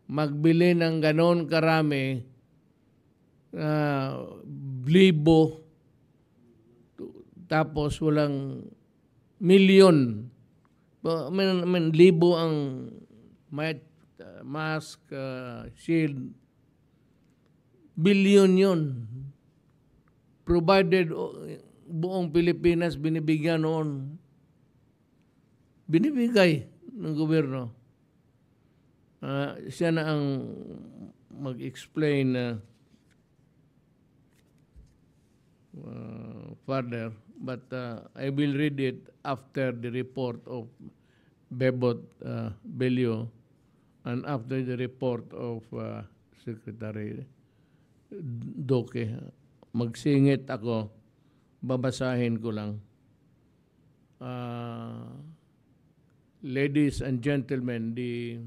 magbili ng ganon karami, libo, tapos walang milyon. I mean, libo ang mask, shield. Bilyon yun. Provided buong Pilipinas binibigyan noon. Binibigay ng gobyerno. Siya na ang mag-explain further. But I will read it after the report of Bebot Belio and after the report of Secretary Doke. Magsingit ako, babasahin ko lang. Ladies and gentlemen, the